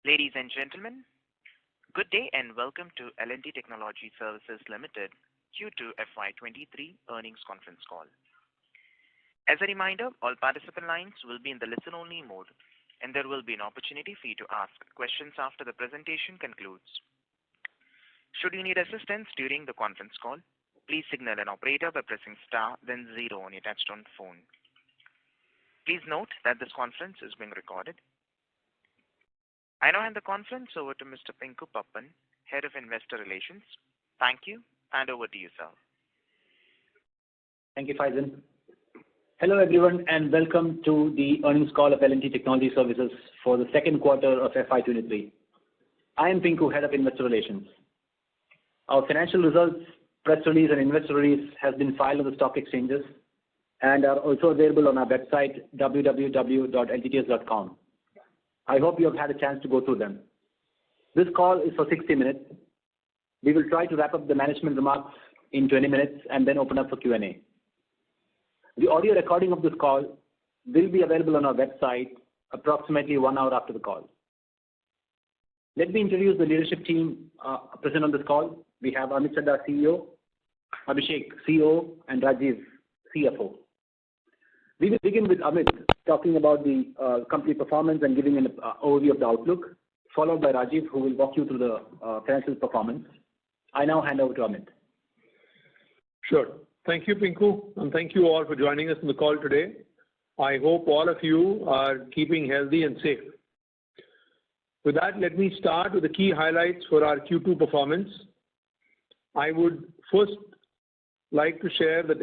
Ladies and gentlemen, good day and welcome to L&T Technology Services Limited Q2 FY23 earnings conference call. As a reminder, all participant lines will be in the listen-only mode, and there will be an opportunity for you to ask questions after the presentation concludes. Should you need assistance during the conference call, please signal an operator by pressing star then 0 on your touchtone phone. Please note that this conference is being recorded. I now hand the conference over to Mr. Pinku Pappan, Head of Investor Relations. Thank you, and over to you, sir. Thank you, Faizan. Hello, everyone, and welcome to the earnings call of L&T Technology Services for the second quarter of FY23. I am Pinku, Head of Investor Relations. Our financial results, press release, and investor release has been filed on the stock exchanges and are also available on our website, www.ltts.com. I hope you have had a chance to go through them. This call is for 60 minutes. We will try to wrap up the management remarks in 20 minutes and then open up for Q&A. The audio recording of this call will be available on our website approximately 1 hour after the call. Let me introduce the leadership team present on this call. We have Amit Chadha, CEO, Abhishek, COO, and Rajiv, CFO. We will begin with Amit talking about the company performance and giving an overview of the outlook, followed by Rajiv, who will walk you through the financial performance. I now hand over to Amit. Sure. Thank you, Pinku, and thank you all for joining us on the call today. I hope all of you are keeping healthy and safe. With that, let me start with the key highlights for our Q2 performance. I would first like to share that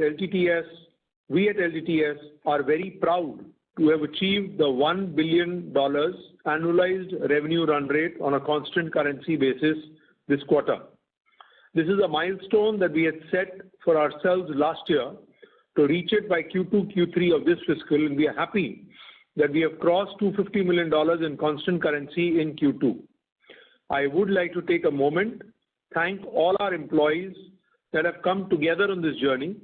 we at LTTS are very proud to have achieved the $1 billion annualized revenue run rate on a constant currency basis this quarter. This is a milestone that we had set for ourselves last year to reach it by Q2, Q3 of this fiscal, and we are happy that we have crossed $250 million in constant currency in Q2. I would like to take a moment, thank all our employees that have come together on this journey,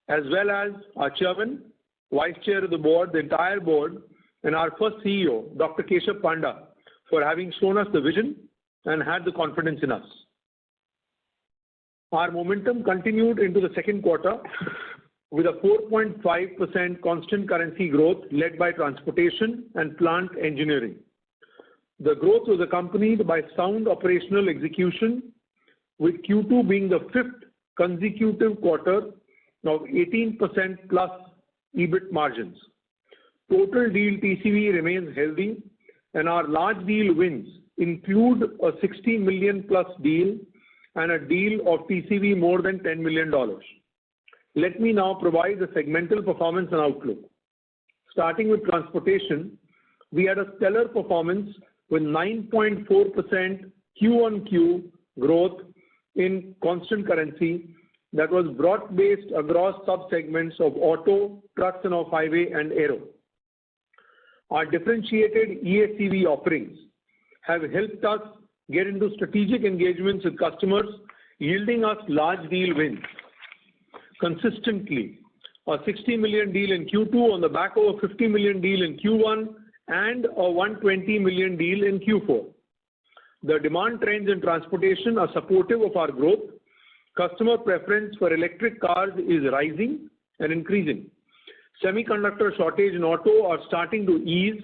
as well as our chairman, vice chair of the board, the entire board, and our first CEO, Dr. Keshav Panda, for having shown us the vision and had the confidence in us. Our momentum continued into the second quarter with a 4.5% constant currency growth led by transportation and plant engineering. The growth was accompanied by sound operational execution, with Q2 being the 5th consecutive quarter of 18% plus EBIT margins. Total deal TCV remains healthy, and our large deal wins include a $60 million plus deal and a deal of TCV more than $10 million. Let me now provide the segmental performance and outlook. Starting with transportation, we had a stellar performance with 9.4% Q-on-Q growth in constant currency that was broad-based across sub-segments of auto, trucks and off-highway, and aero. Our differentiated EACV offerings have helped us get into strategic engagements with customers, yielding us large deal wins. Consistently, a $60 million deal in Q2 on the back of a $50 million deal in Q1 and a $120 million deal in Q4. The demand trends in transportation are supportive of our growth. Customer preference for electric cars is rising and increasing. Semiconductor shortage in auto are starting to ease.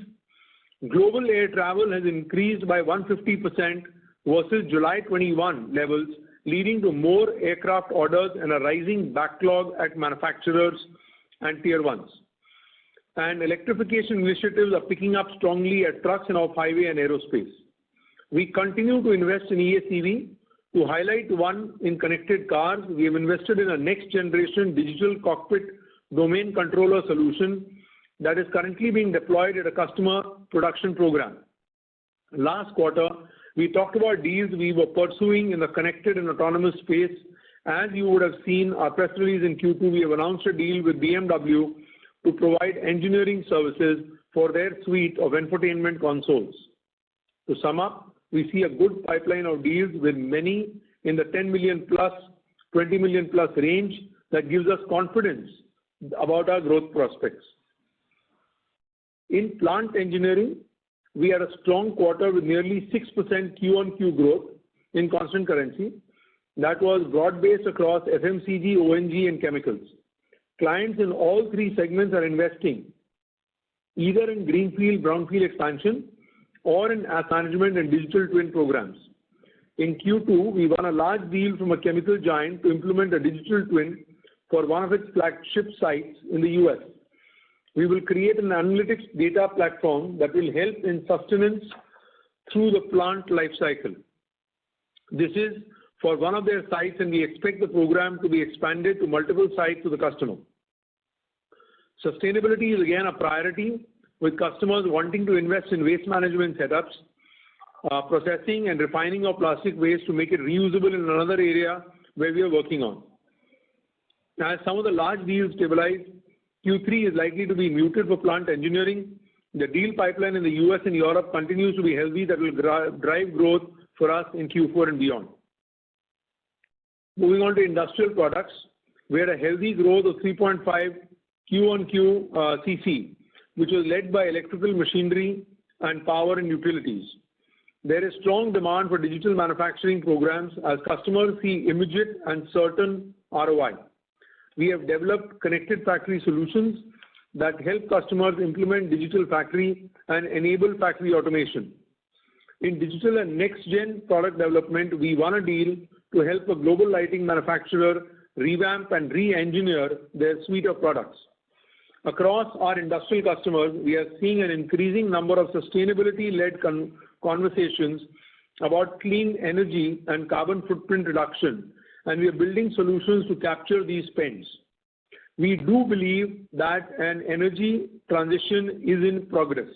Global air travel has increased by 150% versus July 21 levels, leading to more aircraft orders and a rising backlog at manufacturers and tier ones. And electrification initiatives are picking up strongly at trucks and off-highway and aerospace. We continue to invest in EACV. To highlight one in connected cars, we have invested in a next-generation digital cockpit domain controller solution that is currently being deployed at a customer production program. Last quarter, we talked about deals we were pursuing in the connected and autonomous space. As you would have seen our press release in Q2, we have announced a deal with BMW to provide engineering services for their suite of infotainment consoles. To sum up, we see a good pipeline of deals with many in the 10 million plus, 20 million plus range that gives us confidence about our growth prospects. In plant engineering, we had a strong quarter with nearly 6% Q-on-Q growth in constant currency. That was broad-based across FMCG, ONG, and chemicals. Clients in all three segments are investing either in greenfield, brownfield expansion or in asset management and digital twin programs. In Q2, we won a large deal from a chemical giant to implement a digital twin for one of its flagship sites in the US. We will create an analytics data platform that will help in sustenance through the plant life cycle. This is for one of their sites, and we expect the program to be expanded to multiple sites to the customer. Sustainability is again a priority, with customers wanting to invest in waste management setups, processing and refining of plastic waste to make it reusable in another area where we are working on. As some of the large deals stabilize, Q3 is likely to be muted for plant engineering. The deal pipeline in the US and Europe continues to be healthy. That will drive growth for us in Q4 and beyond. Moving on to industrial products, we had a healthy growth of 3.5 Q-on-Q CC, which was led by electrical machinery and power and utilities. There is strong demand for digital manufacturing programs as customers see immediate and certain ROI. We have developed connected factory solutions that help customers implement digital factory and enable factory automation. In digital and next-gen product development, we won a deal to help a global lighting manufacturer revamp and re-engineer their suite of products. Across our industrial customers, we are seeing an increasing number of sustainability-led conversations about clean energy and carbon footprint reduction, and we are building solutions to capture these spends. We do believe that an energy transition is in progress.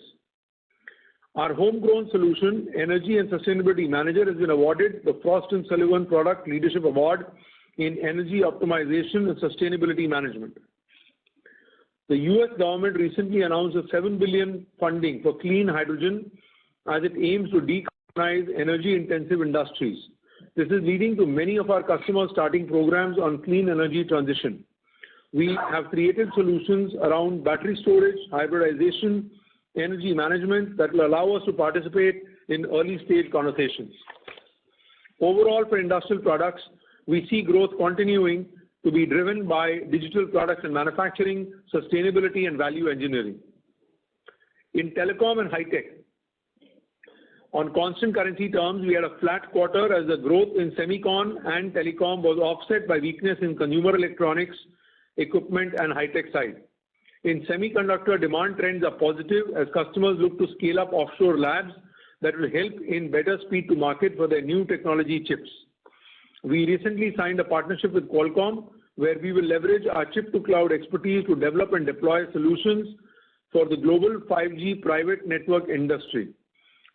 Our homegrown solution, Energy and Sustainability Manager, has been awarded the Frost & Sullivan Product Leadership Award in Energy Optimization and Sustainability Management. The US government recently announced a $7 billion funding for clean hydrogen as it aims to decarbonize energy-intensive industries. This is leading to many of our customers starting programs on clean energy transition. We have created solutions around battery storage, hybridization, energy management that will allow us to participate in early-stage conversations. Overall, for industrial products, we see growth continuing to be driven by digital products and manufacturing, sustainability, and value engineering. In telecom and high-tech, on constant currency terms, we had a flat quarter as the growth in semicon and telecom was offset by weakness in consumer electronics, equipment, and high-tech side. In semiconductor, demand trends are positive as customers look to scale up offshore labs that will help in better speed to market for their new technology chips. We recently signed a partnership with Qualcomm, where we will leverage our chip-to-cloud expertise to develop and deploy solutions for the global 5G private network industry.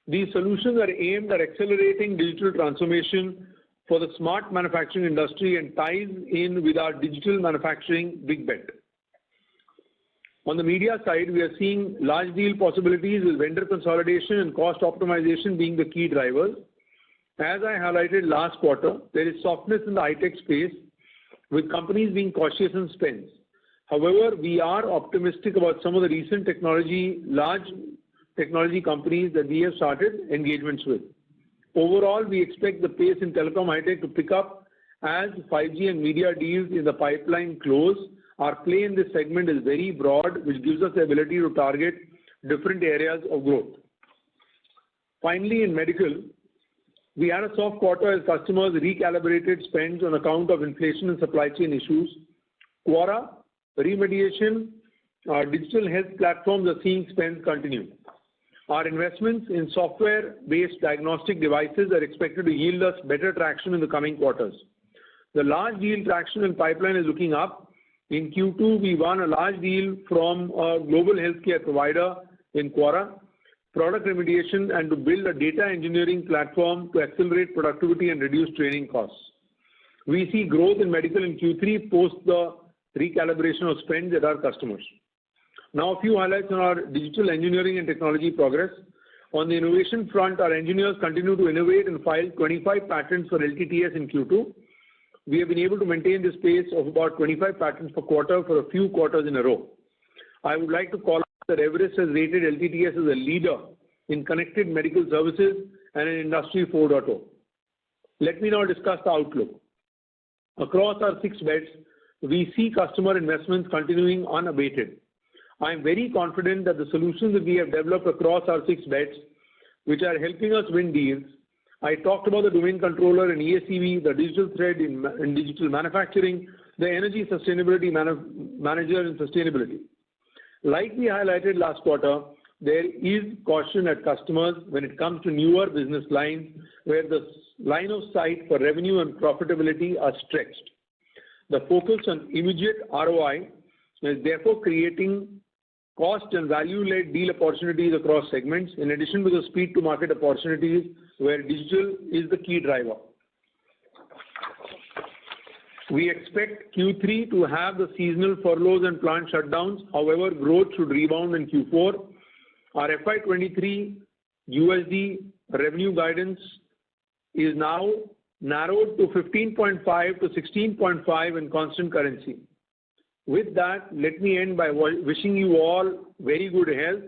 These solutions are aimed at accelerating digital transformation for the smart manufacturing industry and ties in with our digital manufacturing big bet. On the media side, we are seeing large deal possibilities with vendor consolidation and cost optimization being the key drivers. As I highlighted last quarter, there is softness in the high-tech space, with companies being cautious in spends. However, we are optimistic about some of the recent large technology companies that we have started engagements with. Overall, we expect the pace in telecom high-tech to pick up as 5G and media deals in the pipeline close. Our play in this segment is very broad, which gives us the ability to target different areas of growth. Finally, in medical, we had a soft quarter as customers recalibrated spends on account of inflation and supply chain issues. Quora, remediation, our digital health platforms are seeing spends continue. Our investments in software-based diagnostic devices are expected to yield us better traction in the coming quarters. The large deal traction and pipeline is looking up. In Q2, we won a large deal from a global healthcare provider in Quora, product remediation, and to build a data engineering platform to accelerate productivity and reduce training costs. We see growth in medical in Q3 post the recalibration of spends at our customers. Now, a few highlights on our digital engineering and technology progress. On the innovation front, our engineers continue to innovate and file 25 patents for LTTS in Q2. We have been able to maintain this pace of about 25 patents per quarter for a few quarters in a row. I would like to call out that Everest has rated LTTS as a leader in connected medical services and in Industry 4.0. Let me now discuss the outlook. Across our 6 bets, we see customer investments continuing unabated. I am very confident that the solutions that we have developed across our 6 bets, which are helping us win deals. I talked about the domain controller in ESEV, the digital thread in digital manufacturing, the energy sustainability manager in sustainability. Like we highlighted last quarter, there is caution at customers when it comes to newer business lines where the line of sight for revenue and profitability are stretched. The focus on immediate ROI is therefore creating cost and value-led deal opportunities across segments, in addition to the speed to market opportunities where digital is the key driver. We expect Q3 to have the seasonal furloughs and plant shutdowns. However, growth should rebound in Q4. Our FY23 USD revenue guidance is now narrowed to 15.5 to 16.5 in constant currency. With that, let me end by wishing you all very good health,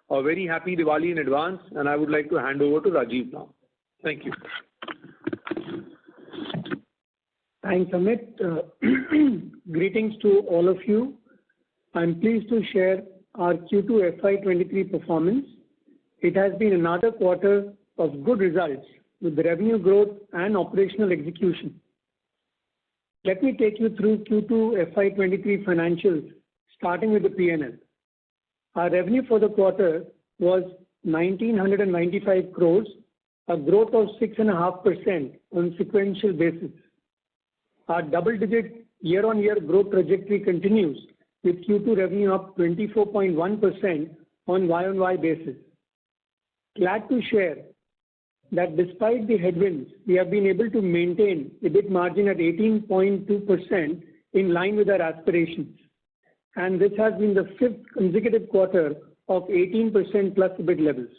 a very happy Diwali in advance, and I would like to hand over to Rajiv now. Thank you. Thanks, Amit. Greetings to all of you. I'm pleased to share our Q2 FY23 performance. It has been another quarter of good results with revenue growth and operational execution. Let me take you through Q2 FY23 financials, starting with the P&L. Our revenue for the quarter was 1,995 crores, a growth of 6.5% on sequential basis. Our double-digit year-on-year growth trajectory continues, with Q2 revenue up 24.1% on Y-on-Y basis. Glad to share that despite the headwinds, we have been able to maintain EBIT margin at 18.2% in line with our aspirations. And this has been the 5th consecutive quarter of 18% plus EBIT levels.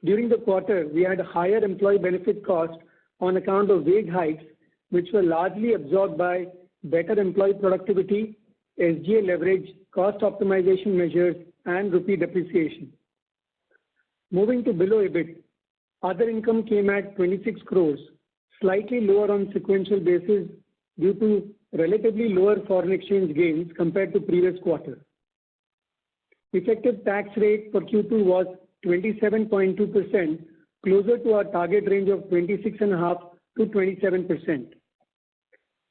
During the quarter, we had higher employee benefit costs on account of wage hikes, which were largely absorbed by better employee productivity, SGA leverage, cost optimization measures, and rupee depreciation. Moving to below EBIT, other income came at 26 crores, slightly lower on sequential basis due to relatively lower foreign exchange gains compared to previous quarter. Effective tax rate for Q2 was 27.2%, closer to our target range of 26.5% to 27%.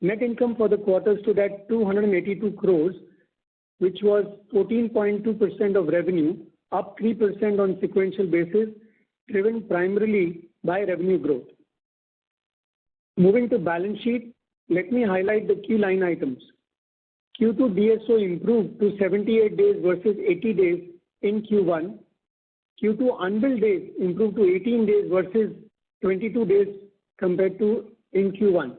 Net income for the quarter stood at 282 crores, which was 14.2% of revenue, up 3% on sequential basis, driven primarily by revenue growth. Moving to balance sheet, let me highlight the key line items. Q2 DSO improved to 78 days versus 80 days in Q1. Q2 unbilled days improved to 18 days versus 22 days compared to in Q1,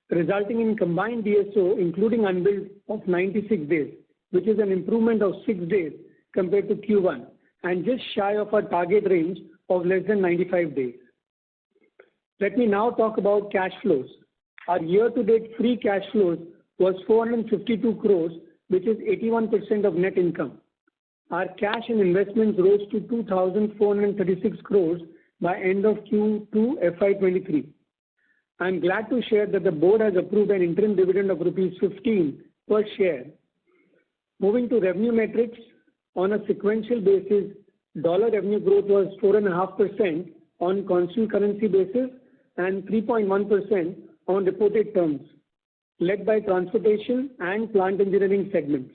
resulting in combined DSO including unbilled of 96 days, which is an improvement of 6 days compared to Q1 and just shy of our target range of less than 95 days. Let me now talk about cash flows. Our year-to-date free cash flows was 452 crores, which is 81% of net income. Our cash and investments rose to 2,436 crores by end of Q2 FY23. I am glad to share that the board has approved an interim dividend of rupees 15 per share. Moving to revenue metrics, on a sequential basis, dollar revenue growth was 4.5% on constant currency basis and 3.1% on reported terms, led by transportation and plant engineering segments.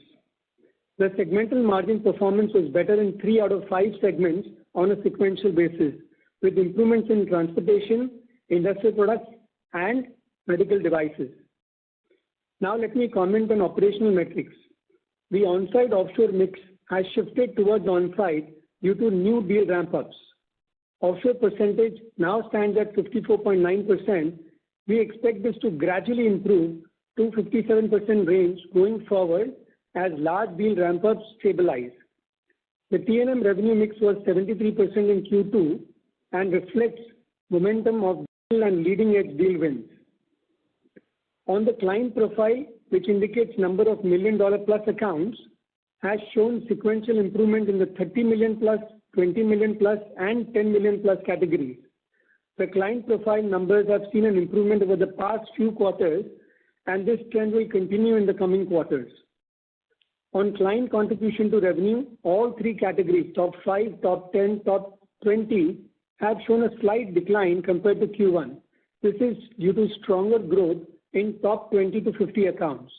The segmental margin performance was better in 3 out of 5 segments on a sequential basis, with improvements in transportation, industrial products, and medical devices. Now let me comment on operational metrics. The on-site offshore mix has shifted towards on-site due to new deal ramp-ups. Offshore percentage now stands at 54.9%. We expect this to gradually improve to 57% range going forward as large deal ramp-ups stabilize. The T&M revenue mix was 73% in Q2 and reflects momentum of deal and leading-edge deal wins. On the client profile, which indicates number of $1 million plus accounts, has shown sequential improvement in the $30 million plus 20 million plus and 10 million plus categories. The client profile numbers have seen an improvement over the past few quarters, and this trend will continue in the coming quarters. On client contribution to revenue, all three categories, top 5, top 10, top 20, have shown a slight decline compared to Q1. This is due to stronger growth in top 20 to 50 accounts.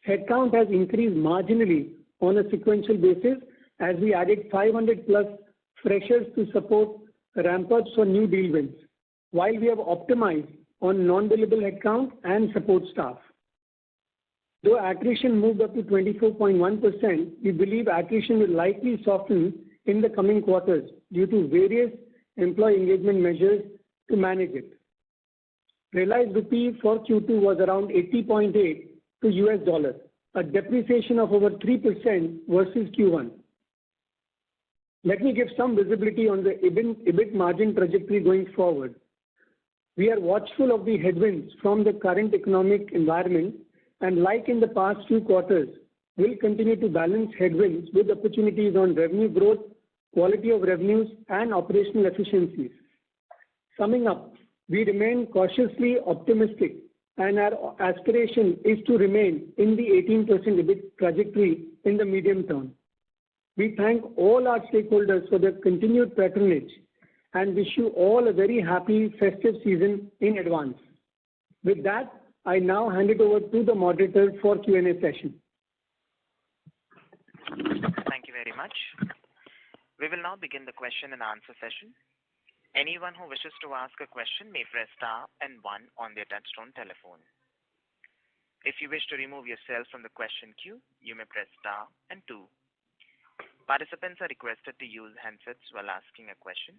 Headcount has increased marginally on a sequential basis as we added 500 plus freshers to support ramp-ups for new deal wins, while we have optimized on non-billable headcount and support staff. Though attrition moved up to 24.1%, we believe attrition will likely soften in the coming quarters due to various employee engagement measures to manage it. Realized rupee for Q2 was around 80.8 to US dollar, a depreciation of over 3% versus Q1. Let me give some visibility on the EBIT margin trajectory going forward. We are watchful of the headwinds from the current economic environment, and like in the past few quarters, we'll continue to balance headwinds with opportunities on revenue growth, quality of revenues, and operational efficiencies. Summing up, we remain cautiously optimistic, and our aspiration is to remain in the 18% EBIT trajectory in the medium term. We thank all our stakeholders for their continued patronage and wish you all a very happy festive season in advance. With that, I now hand it over to the moderator for Q&A session. Thank you very much. We will now begin the question and answer session. Anyone who wishes to ask a question may press star and 1 on their touchtone telephone. If you wish to remove yourself from the question queue, you may press star and 2. Participants are requested to use handsets while asking a question.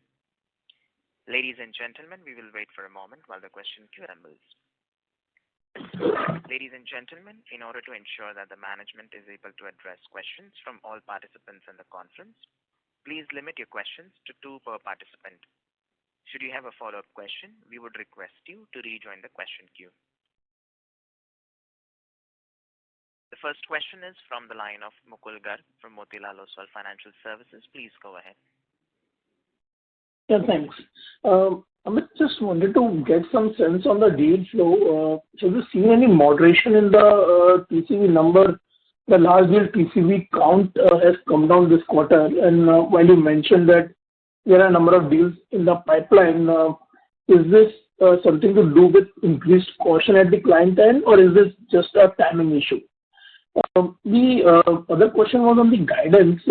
Ladies and gentlemen, we will wait for a moment while the question queue assembles. Ladies and gentlemen, in order to ensure that the management is able to address questions from all participants in the conference, please limit your questions to 2 per participant. Should you have a follow-up question, we would request you to rejoin the question queue. The first question is from the line of Mukul Garg from Motilal Oswal Financial Services. Please go ahead. Yeah, thanks. Amit, just wanted to get some sense on the deal flow. Have you seen any moderation in the TCV number? The large deal TCV count has come down this quarter, and while you mentioned that there are a number of deals in the pipeline, is this something to do with increased caution at the client end, or is this just a timing issue? The other question was on the guidance.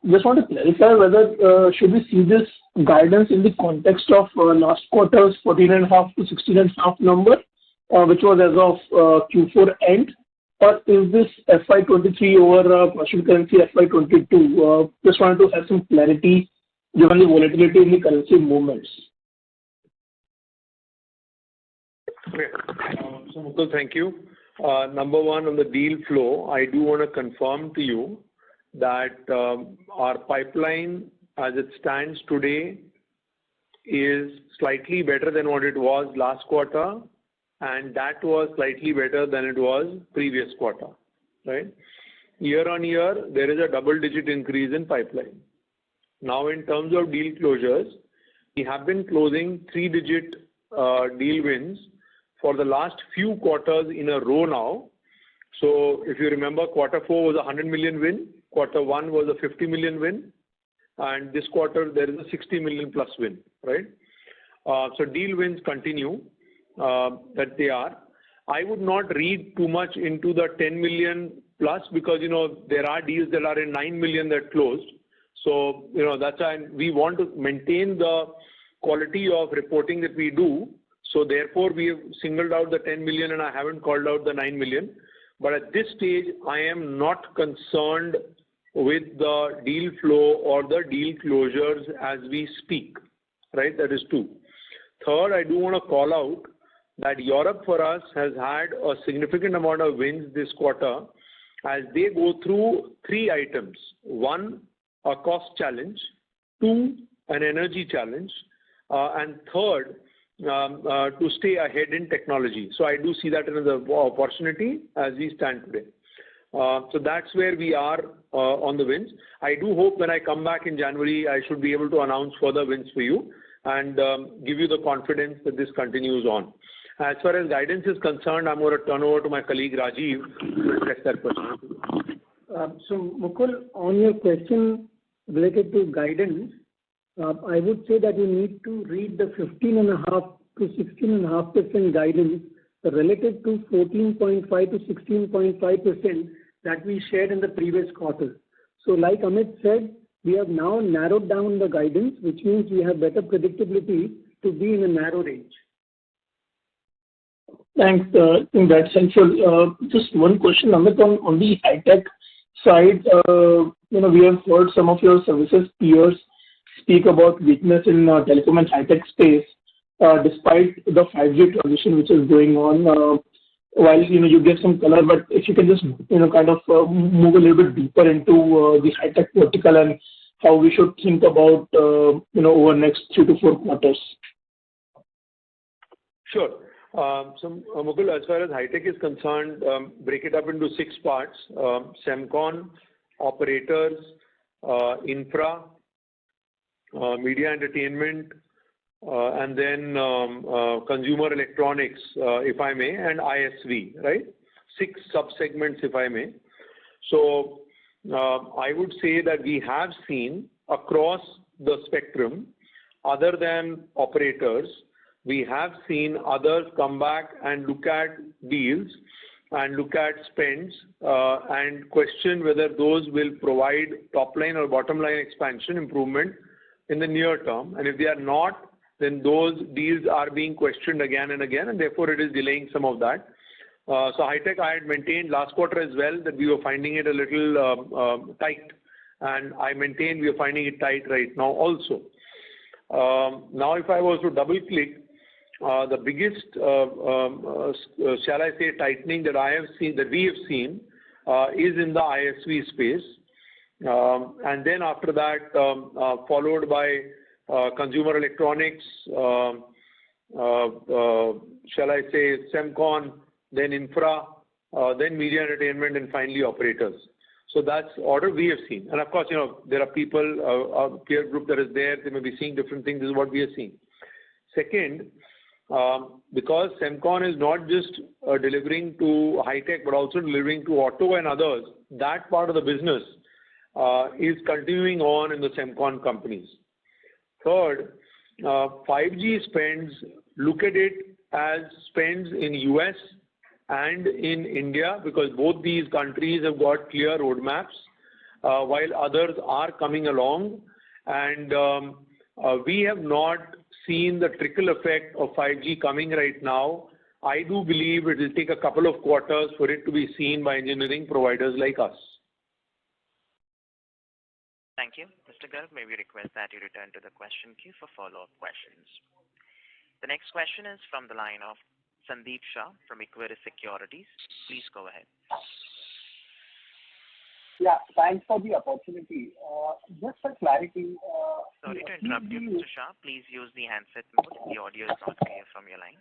Just want to clarify whether should we see this guidance in the context of last quarter's 14.5 to 16.5 number, which was as of Q4 end, or is this FY23 over constant currency FY22? Just wanted to have some clarity given the volatility in the currency movements. Okay. So Mukul, thank you. Number one, on the deal flow, I do want to confirm to you that our pipeline as it stands today is slightly better than what it was last quarter, and that was slightly better than it was previous quarter, right? Year on year, there is a double-digit increase in pipeline. Now, in terms of deal closures, we have been closing 3-digit deal wins for the last few quarters in a row now. So if you remember, quarter 4 was a 100 million win, quarter 1 was a 50 million win, and this quarter there is a 60 million plus win, right? So deal wins continue that they are. I would not read too much into the 10 million plus because, there are deals that are in 9 million that closed. So, that's why we want to maintain the quality of reporting that we do. So therefore, we have singled out the 10 million and I haven't called out the 9 million. But at this stage, I am not concerned with the deal flow or the deal closures as we speak, right? That is 2. Third, I do want to call out that Europe for us has had a significant amount of wins this quarter as they go through 3 items. 1, a cost challenge. 2, an energy challenge. And third, to stay ahead in technology. So I do see that as an opportunity as we stand today. So that's where we are on the wins. I do hope when I come back in January, I should be able to announce further wins for you and give you the confidence that this continues on. As far as guidance is concerned, I'm going to turn over to my colleague Rajiv to address that question. So Mukul, on your question related to guidance, I would say that you need to read the 15.5 to 16.5% guidance relative to 14.5 to 16.5% that we shared in the previous quarter. So like Amit said, we have now narrowed down the guidance, which means we have better predictability to be in a narrow range. Thanks. I think that's helpful. Just one question, Amit, on the high-tech side. We have heard some of your services peers speak about weakness in telecom and high-tech space, despite the 5G transition which is going on. While you give some color, but if you can just kind of move a little bit deeper into the high-tech vertical and how we should think about over next 3 to 4 quarters. Sure. So Mukul, as far as high-tech is concerned, break it up into 6 parts: Semcon, operators, infra, media entertainment, and then consumer electronics, if I may, and ISV, right? 6 sub-segments, if I may. So I would say that we have seen across the spectrum, other than operators, we have seen others come back and look at deals and look at spends and question whether those will provide top line or bottom line expansion improvement in the near term. And if they are not, then those deals are being questioned again and again, and therefore it is delaying some of that. So high-tech, I had maintained last quarter as well that we were finding it a little tight, and I maintain we are finding it tight right now also. Now, if I was to double-click, the biggest, shall I say, tightening that we have seen is in the ISV space, and then after that, followed by consumer electronics, shall I say, Semcon, then infra, then media entertainment, and finally operators. So that's order we have seen. And of course, there are people, a peer group that is there, they may be seeing different things. This is what we are seeing. Second, because Semcon is not just delivering to high-tech, but also delivering to auto and others, that part of the business is continuing on in the Semcon companies. Third, 5G spends, look at it as spends in US and in India, because both these countries have got clear roadmaps, while others are coming along. And we have not seen the trickle effect of 5G coming right now. I do believe it will take a couple of quarters for it to be seen by engineering providers like us. Thank you. Mr. Garg, may we request that you return to the question queue for follow-up questions. The next question is from the line of Sandeep Shah from Equirus Securities. Please go ahead. Yeah, thanks for the opportunity. Just for clarity. Sorry to interrupt you, Mr. Shah. Please use the handset mode. The audio is not clear from your line.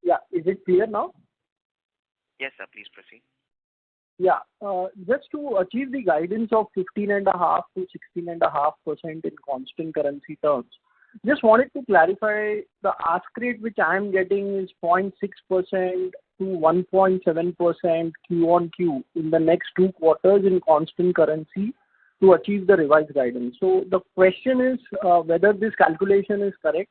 Yeah, is it clear now? Yes, sir. Please proceed. Yeah, just to achieve the guidance of 15.5 to 16.5% in constant currency terms, just wanted to clarify the ask rate which I am getting is 0.6% to 1.7% Q on Q in the next 2 quarters in constant currency to achieve the revised guidance. So the question is whether this calculation is correct.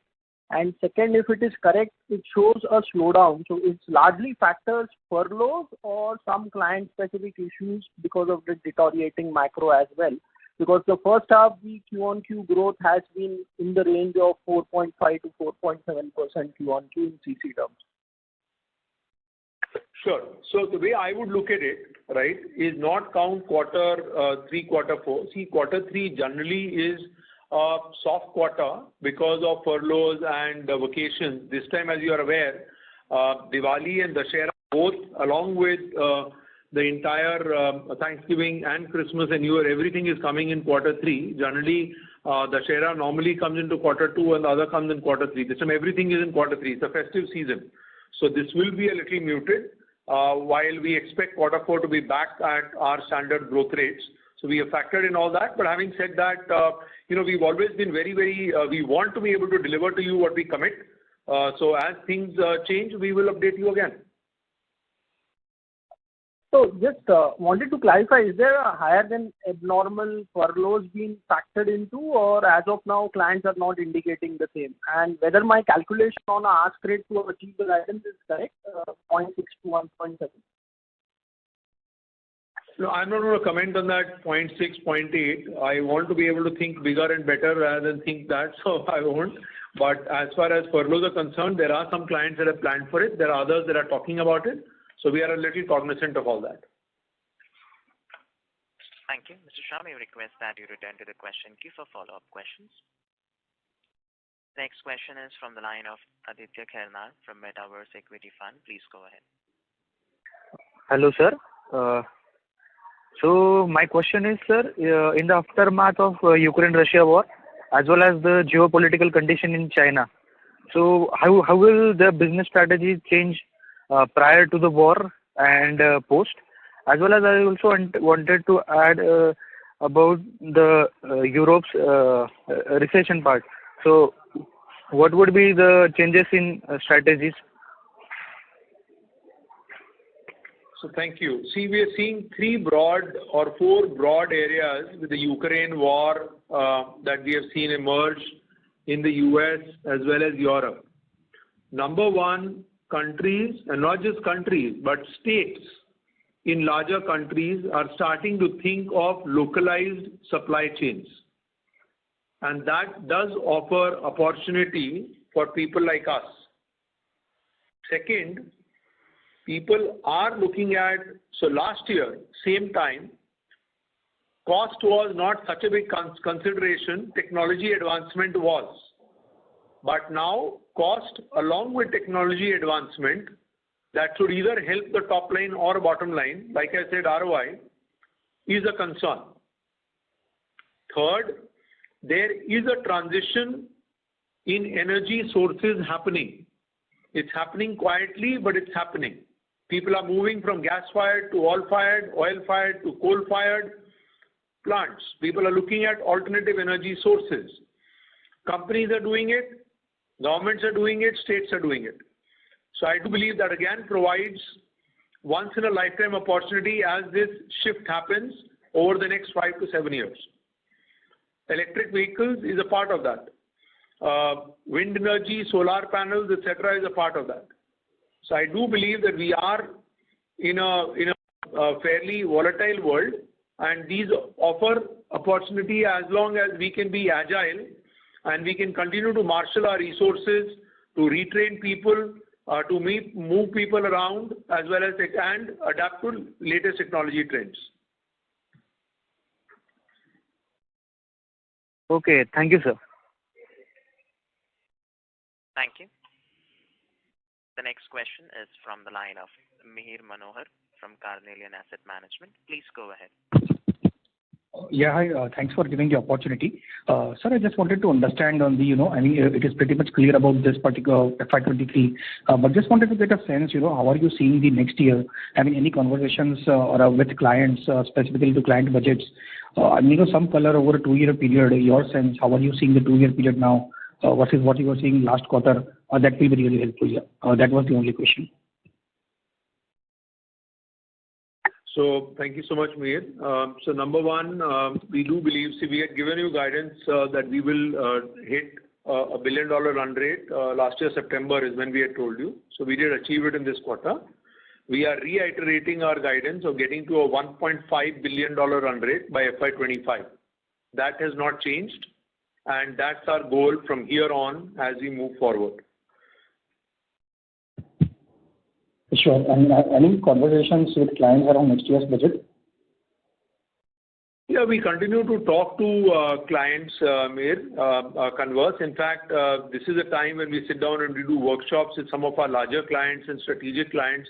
And second, if it is correct, it shows a slowdown. So it's largely factors furloughs or some client-specific issues because of the deteriorating macro as well. Because the first half, the Q-on-Q growth has been in the range of 4.5 to 4.7% Q-on-Q in CC terms. Sure. So the way I would look at it, right, is not count quarter 3, quarter 4. See, quarter 3 generally is a soft quarter because of furloughs and vacations. This time, as you are aware, Diwali and Dussehra both, along with the entire Thanksgiving and Christmas and New Year, everything is coming in quarter 3. Generally, Dussehra normally comes into quarter 2 and the other comes in quarter 3. This time everything is in quarter 3. It's a festive season. So this will be a little muted. while we expect quarter four to be back at our standard growth rates. So we have factored in all that. But having said that, we've always been very, we want to be able to deliver to you what we commit. So as things change, we will update you again. So just wanted to clarify, is there a higher than abnormal furloughs being factored into, or as of now, clients are not indicating the same? And whether my calculation on a ask rate to achieve the guidance is correct, 0.6 to 1.7? No, I'm not going to comment on that 0.6, 0.8. I want to be able to think bigger and better rather than think that, so I won't. But as far as furloughs are concerned, there are some clients that have planned for it. There are others that are talking about it. So we are a little cognizant of all that. Thank you. Mr. Shah, may I request that you return to the question queue for follow-up questions. Next question is from the line of Aditya Khairnar from Metaverse Equity Fund. Please go ahead. Hello, sir. So my question is, sir, in the aftermath of Ukraine-Russia war, as well as the geopolitical condition in China, so how will the business strategy change prior to the war and post? As well as I also wanted to add about the Europe's recession part. So what would be the changes in strategies? So thank you. See, we are seeing four broad areas with the Ukraine war that we have seen emerge in the US as well as Europe. Number one, countries, and not just countries, but states in larger countries are starting to think of localized supply chains. And that does offer opportunity for people like us. Second, people are looking at, so last year, same time, cost was not such a big consideration, technology advancement was. But now, cost along with technology advancement, that should either help the top line or bottom line, like I said, ROI, is a concern. Third, there is a transition in energy sources happening. It's happening quietly, but it's happening. People are moving from gas-fired to oil-fired to coal-fired plants. People are looking at alternative energy sources. Companies are doing it. Governments are doing it, states are doing it. So I do believe that again provides once in a lifetime opportunity as this shift happens over the next 5 to 7 years. Electric vehicles is a part of that. Wind energy, solar panels, etc. is a part of that. So I do believe that we are in a fairly volatile world, and these offer opportunity as long as we can be agile and we can continue to marshal our resources to retrain people, to move people around, as well as and adapt to latest technology trends. Okay, thank you, sir. Thank you. The next question is from the line of Mihir Manohar from Carnelian Asset Management. Please go ahead. Yeah, hi. Thanks for giving the opportunity. Sir, I just wanted to understand on the, it is pretty much clear about this particular FY23, but just wanted to get a sense, how are you seeing the next year? Any conversations with clients, specifically to client budgets? Some color over a 2-year period, your sense, how are you seeing the 2-year period now versus what you were seeing last quarter? That will be really helpful. Yeah. That was the only question. So thank you so much, Mihir. So number one, we do believe, we had given you guidance that we will hit $1 billion run rate. Last year, September is when we had told you. So we did achieve it in this quarter. We are reiterating our guidance of getting to a $1.5 billion run rate by FY25. That has not changed. And that's our goal from here on as we move forward. Sure. And any conversations with clients around next year's budget? Yeah, we continue to talk to clients, converse. In fact, this is a time when we sit down and we do workshops with some of our larger clients and strategic clients.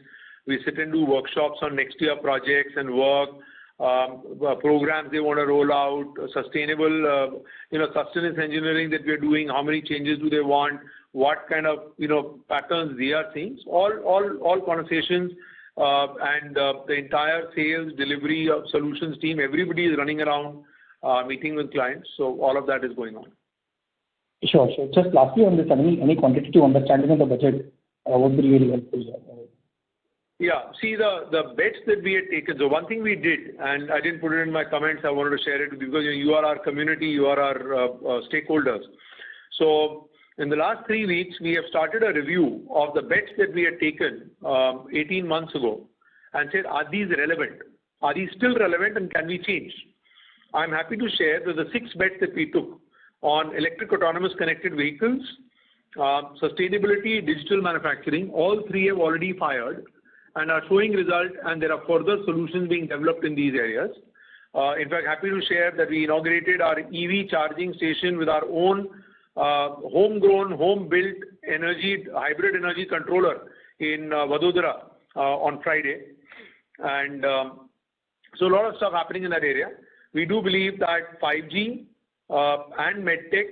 We sit and do workshops on next year projects and work, programs they want to roll out, sustainable, sustenance engineering that we're doing, how many changes do they want, what kind of, patterns they are seeing. All conversations and the entire sales, delivery, solutions team, everybody is running around meeting with clients. So all of that is going on. Sure. Just lastly on this, any quantitative understanding of the budget would be really helpful. Yeah. See, the bets that we had taken. So one thing we did, and I didn't put it in my comments, I wanted to share it because you are our community, you are our stakeholders. So in the last 3 weeks, we have started a review of the bets that we had taken 18 months ago and said, are these relevant? Are these still relevant and can we change? I'm happy to share that the 6 bets that we took on electric autonomous connected vehicles, sustainability, digital manufacturing, all 3 have already fired and are showing result, and there are further solutions being developed in these areas. In fact, happy to share that we inaugurated our EV charging station with our own homegrown, home-built hybrid energy controller in Vadodara on Friday. And so a lot of stuff happening in that area. We do believe that 5G and MedTech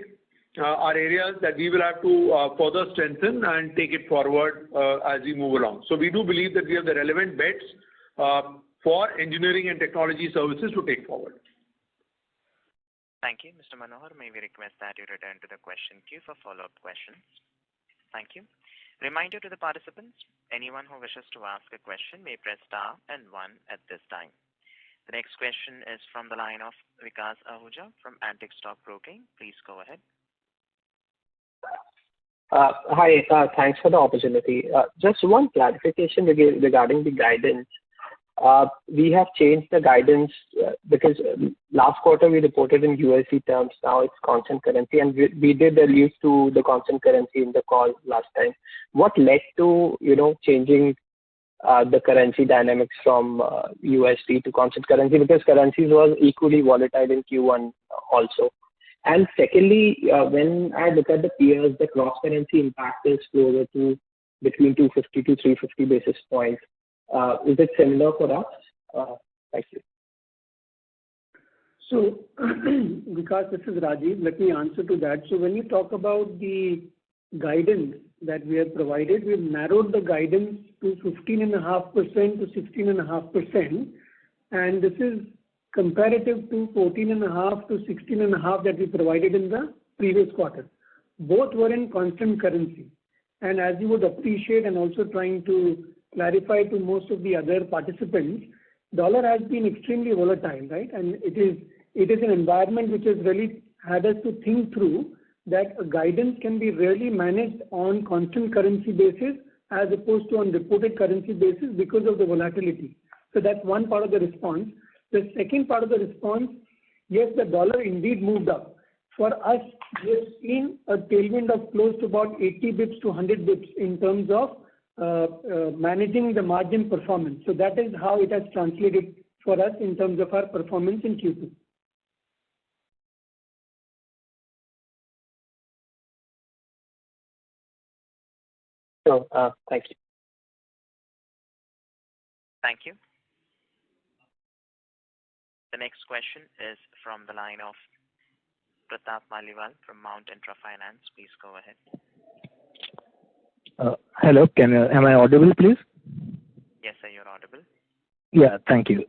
are areas that we will have to further strengthen and take it forward as we move along. So we do believe that we have the relevant bets for engineering and technology services to take forward. Thank you. Mr. Manohar, may we request that you return to the question queue for follow-up questions. Thank you. Reminder to the participants, anyone who wishes to ask a question may press star and 1 at this time. The next question is from the line of Vikas Ahuja from Antique Stock Broking. Please go ahead. Hi, thanks for the opportunity. Just one clarification regarding the guidance. We have changed the guidance because last quarter we reported in USD terms. Now it's constant currency, and we did allude to the constant currency in the call last time. What led to changing the currency dynamics from USD to constant currency, because currencies was equally volatile in Q1 also. And secondly, when I look at the peers, the cross currency impact is closer to between 250 to 350 basis points. Is it similar for us? Thank you. So, Vikas, this is Rajiv. Let me answer to that. So when you talk about the guidance that we have provided, we've narrowed the guidance to 15.5% to 16.5%, and this is comparative to 14.5 to 16.5 that we provided in the previous quarter. Both were in constant currency. And as you would appreciate, and also trying to clarify to most of the other participants, dollar has been extremely volatile, right? And it is an environment which has really had us to think through that a guidance can be really managed on constant currency basis as opposed to on reported currency basis because of the volatility. So that's one part of the response. The second part of the response, yes, the dollar indeed moved up. For us, we have seen a tailwind of close to about 80 bips to 100 bips in terms of managing the margin performance. So that is how it has translated for us in terms of our performance in Q2. So, thank you. Thank you. The next question is from the line of Pratap Maliwal from Mount Intra Finance. Please go ahead. Hello, am I audible, please? Yes, sir, you're audible. Yeah, thank you.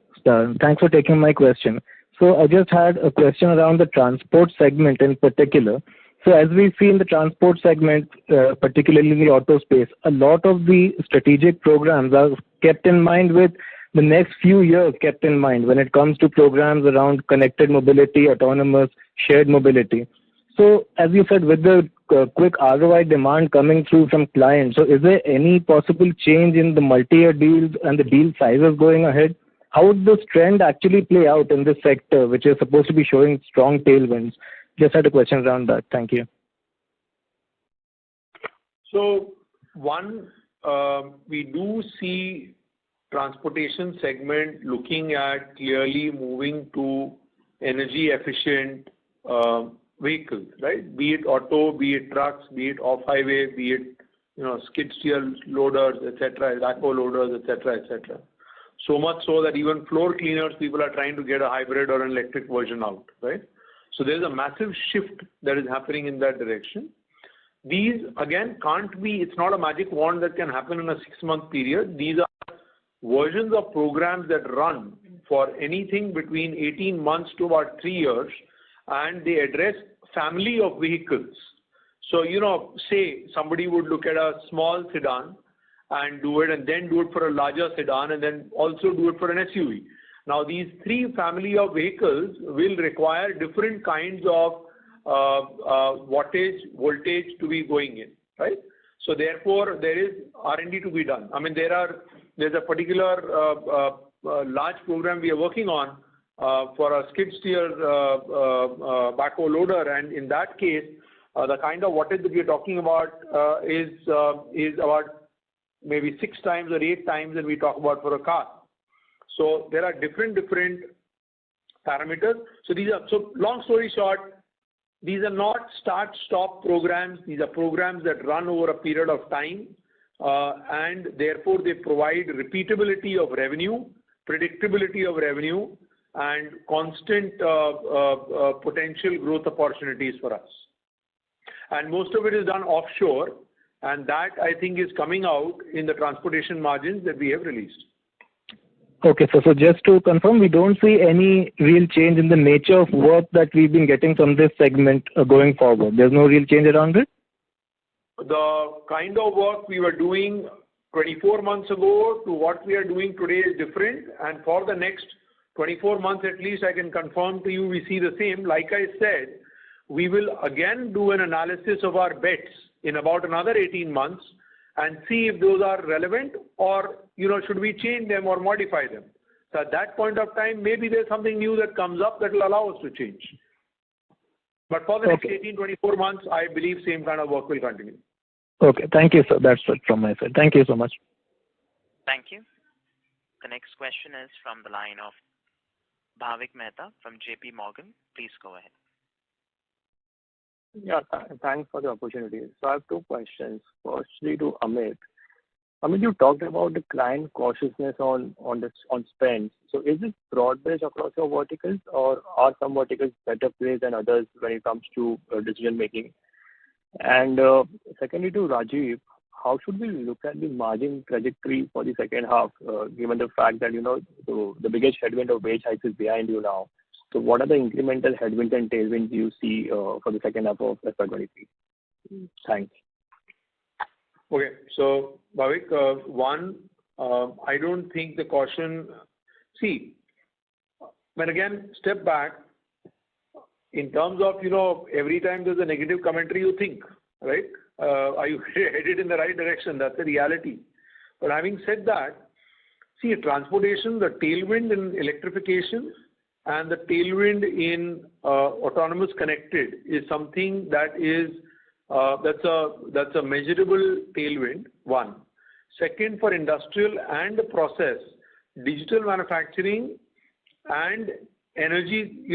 Thanks for taking my question. So I just had a question around the transport segment in particular. So as we see in the transport segment, particularly in the auto space, a lot of the strategic programs are kept in mind with the next few years kept in mind when it comes to programs around connected mobility, autonomous, shared mobility. So as you said, with the quick ROI demand coming through from clients, so is there any possible change in the multi-year deals and the deal sizes going ahead? How would this trend actually play out in this sector, which is supposed to be showing strong tailwinds? Just had a question around that. Thank you. So one, we do see transportation segment looking at clearly moving to energy efficient vehicles, right? Be it auto, be it trucks, be it off highway, be it skid steer loaders, etc., backhoe loaders, etc., etc. So much so that even floor cleaners, people are trying to get a hybrid or an electric version out, right? So there's a massive shift that is happening in that direction. These again can't be. It's not a magic wand that can happen in a 6-month period. These are versions of programs that run for anything between 18 months to about 3 years, and they address family of vehicles. So, say somebody would look at a small sedan and do it, and then do it for a larger sedan, and then also do it for an SUV. Now, these 3 family of vehicles will require different kinds of wattage, voltage to be going in, right? So therefore, there is R&D to be done. I mean, there's a particular large program we are working on for a skid steer backhoe loader, and in that case, the kind of wattage that we are talking about is about maybe 6 times or 8 times than we talk about for a car. So there are different parameters. So long story short, these are not start-stop programs. These are programs that run over a period of time, and therefore they provide repeatability of revenue, predictability of revenue, and constant potential growth opportunities for us. And most of it is done offshore, and that I think is coming out in the transportation margins that we have released. Okay, so just to confirm, we don't see any real change in the nature of work that we've been getting from this segment going forward. There's no real change around it? The kind of work we were doing 24 months ago to what we are doing today is different, and for the next 24 months at least, I can confirm to you we see the same. Like I said, we will again do an analysis of our bets in about another 18 months and see if those are relevant, or should we change them or modify them. So at that point of time, maybe there's something new that comes up that will allow us to change. But for the next 18-24 months, I believe same kind of work will continue. Okay, thank you, sir. That's it from my side. Thank you so much. Thank you. The next question is from the line of Bhavik Mehta from JP Morgan. Please go ahead. Yeah, thanks for the opportunity. So I have 2 questions. Firstly, to Amit. Amit, you talked about the client cautiousness on spend. So is it broad-based across your verticals, or are some verticals better placed than others when it comes to decision making? And secondly, to Rajiv, how should we look at the margin trajectory for the second half, given the fact that the biggest headwind of wage hikes is behind you now? So what are the incremental headwinds and tailwinds you see for the second half of FY23? Thanks. Okay, so Bhavik, I don't think the caution. See, but again, step back. In terms of every time there's a negative commentary, you think, right? Are you headed in the right direction? That's the reality. But having said that, see, transportation, the tailwind in electrification and the tailwind in autonomous connected is something that is that's a measurable tailwind. One. Second, for industrial and process, digital manufacturing and energy,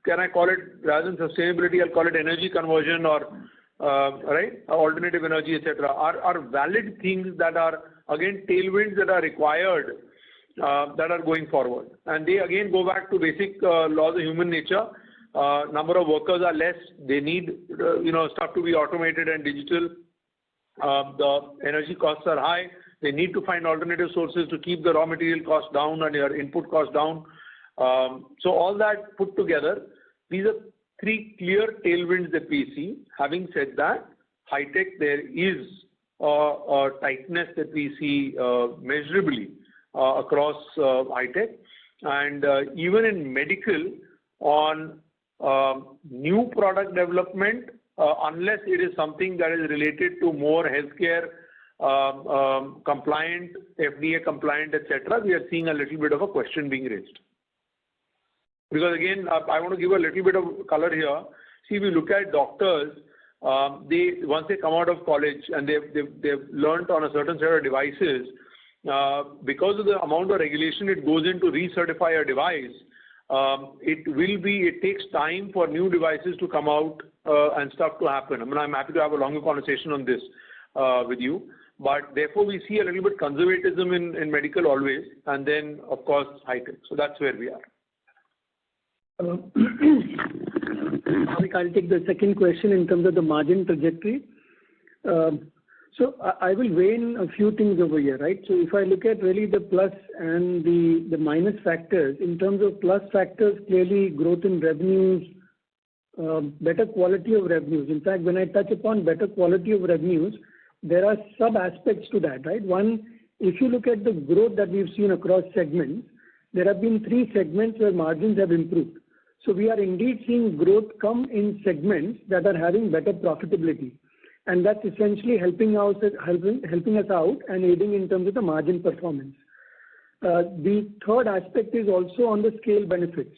can I call it, rather than sustainability, I'll call it energy conversion or right, alternative energy, etc. are valid things that are again tailwinds that are required that are going forward, and they again go back to basic laws of human nature. Number of workers are less. They need stuff to be automated and digital. The energy costs are high. They need to find alternative sources to keep the raw material costs down and your input costs down. So all that put together, these are 3 clear tailwinds that we see. Having said that, high tech, there is a tightness that we see measurably across high tech, and even in medical on new product development, unless it is something that is related to more healthcare compliant, FDA compliant, etc., we are seeing a little bit of a question being raised. Because again, I want to give a little bit of color here. See, if we look at doctors, once they come out of college and they've learnt on a certain set of devices, because of the amount of regulation it goes in to recertify a device, it takes time for new devices to come out and stuff to happen. I mean, I'm happy to have a longer conversation on this with you. But therefore, we see a little bit conservatism in medical always, and then of course high tech. So that's where we are. I'll take the second question in terms of the margin trajectory. So I will weigh in a few things over here, right? So if I look at really the plus and the minus factors, in terms of plus factors, clearly growth in revenues, better quality of revenues. In fact, when I touch upon better quality of revenues, there are sub-aspects to that, right? One, if you look at the growth that we've seen across segments, there have been 3 segments where margins have improved. So we are indeed seeing growth come in segments that are having better profitability. And that's essentially helping us out and aiding in terms of the margin performance. The third aspect is also on the scale benefits.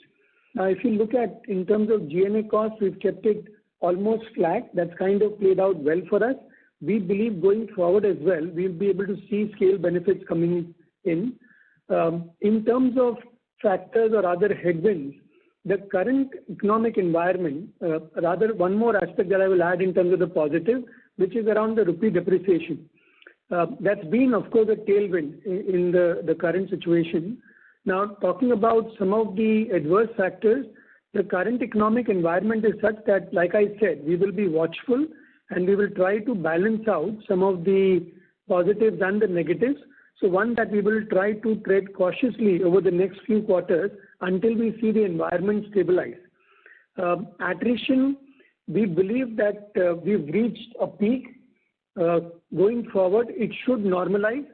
Now, if you look at in terms of G&A costs, we've kept it almost flat. That's kind of played out well for us. We believe going forward as well, we'll be able to see scale benefits coming in. In terms of factors or other headwinds, the current economic environment, rather one more aspect that I will add in terms of the positive, which is around the rupee depreciation. That's been, of course, a tailwind in the current situation. Now, talking about some of the adverse factors, the current economic environment is such that, like I said, we will be watchful and we will try to balance out some of the positives and the negatives. So one that we will try to tread cautiously over the next few quarters until we see the environment stabilize. Attrition, we believe that we've reached a peak. Going forward, it should normalize.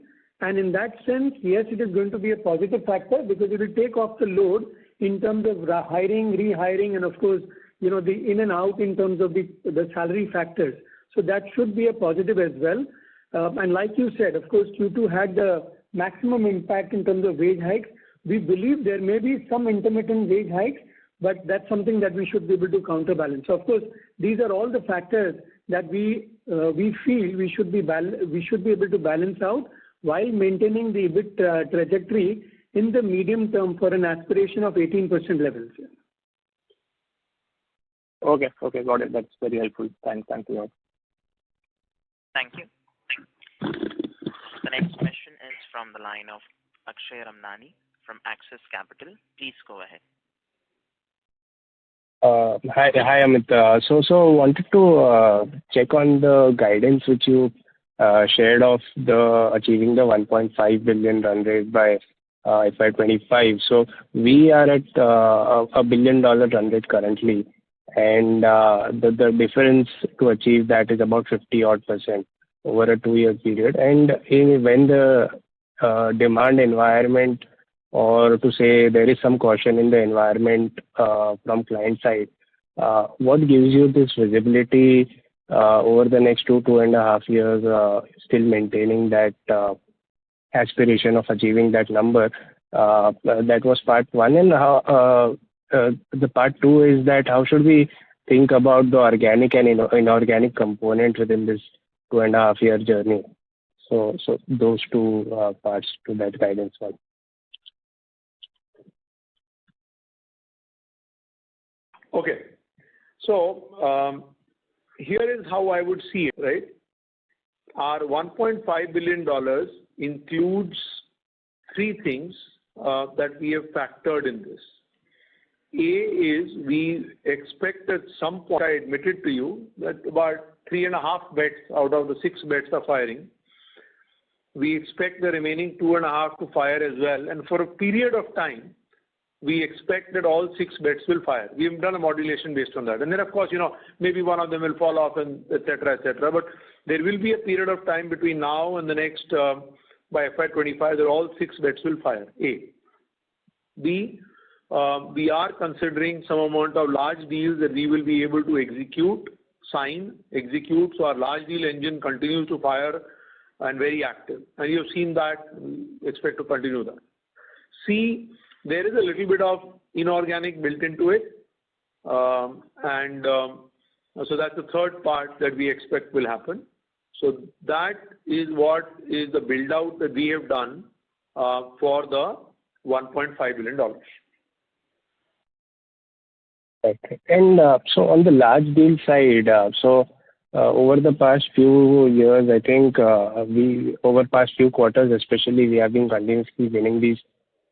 And in that sense, yes, it is going to be a positive factor because it will take off the load in terms of hiring, rehiring, and of course, the in and out in terms of the salary factors. So that should be a positive as well. And like you said, of course, Q2 had the maximum impact in terms of wage hikes. We believe there may be some intermittent wage hikes, but that's something that we should be able to counterbalance. So of course, these are all the factors that we feel we should be able to balance out while maintaining the EBIT trajectory in the medium term for an aspiration of 18% levels. Okay, got it. That's very helpful. Thanks a lot. Thank you. The next question is from the line of Akshay Ramnani from Axis Capital. Please go ahead. Hi, Amit. So wanted to check on the guidance which you shared of the achieving the 1.5 billion run rate by FY25. So we are at $1 billion run rate currently, and the difference to achieve that is about 50% over a 2-year period. And when the demand environment, or to say there is some caution in the environment from client side, what gives you this visibility over the next 2.5 years, still maintaining that aspiration of achieving that number? That was part one. And the part two is that how should we think about the organic and inorganic component within this 2.5-year journey? So those two parts to that guidance one. Okay. So here is how I would see it, right? Our $1.5 billion includes 3 things that we have factored in this. A is we expect at some point, I admitted to you, that about 3.5 bets out of the 6 bets are firing. We expect the remaining 2.5 to fire as well. And for a period of time, we expect that all 6 bets will fire. We have done a modulation based on that. And then, of course, maybe one of them will fall off and et cetera, et cetera. But there will be a period of time between now and the next, by FY25, that all 6 bets will fire. A. B, we are considering some amount of large deals that we will be able to execute. So our large deal engine continues to fire and very active. And you have seen that, expect to continue that. C, there is a little bit of inorganic built into it. So that's the third part that we expect will happen. So that is what is the build out that we have done for the $1.5 billion. Okay. And so on the large deal side, over the past few years, I think over past few quarters especially, we have been continuously winning these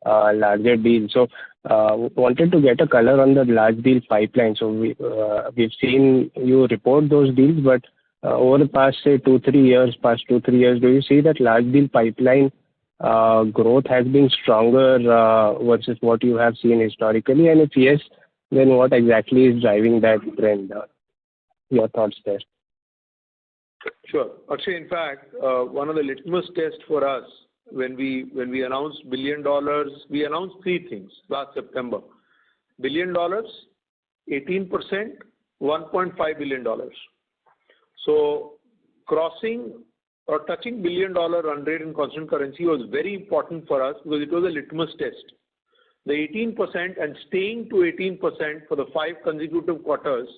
larger deals. So wanted to get a color on the large deal pipeline. So we've seen you report those deals, but over the past, say, 2-3 years, do you see that large deal pipeline growth has been stronger versus what you have seen historically? And if yes, then what exactly is driving that trend? Your thoughts there. Sure. Actually, in fact, one of the litmus tests for us when we announced $1 billion, we announced three things last September. $1 billion, 18%, $1.5 billion. So crossing or touching $1 billion run rate in constant currency was very important for us because it was a litmus test. The 18% and staying to 18% for the 5 consecutive quarters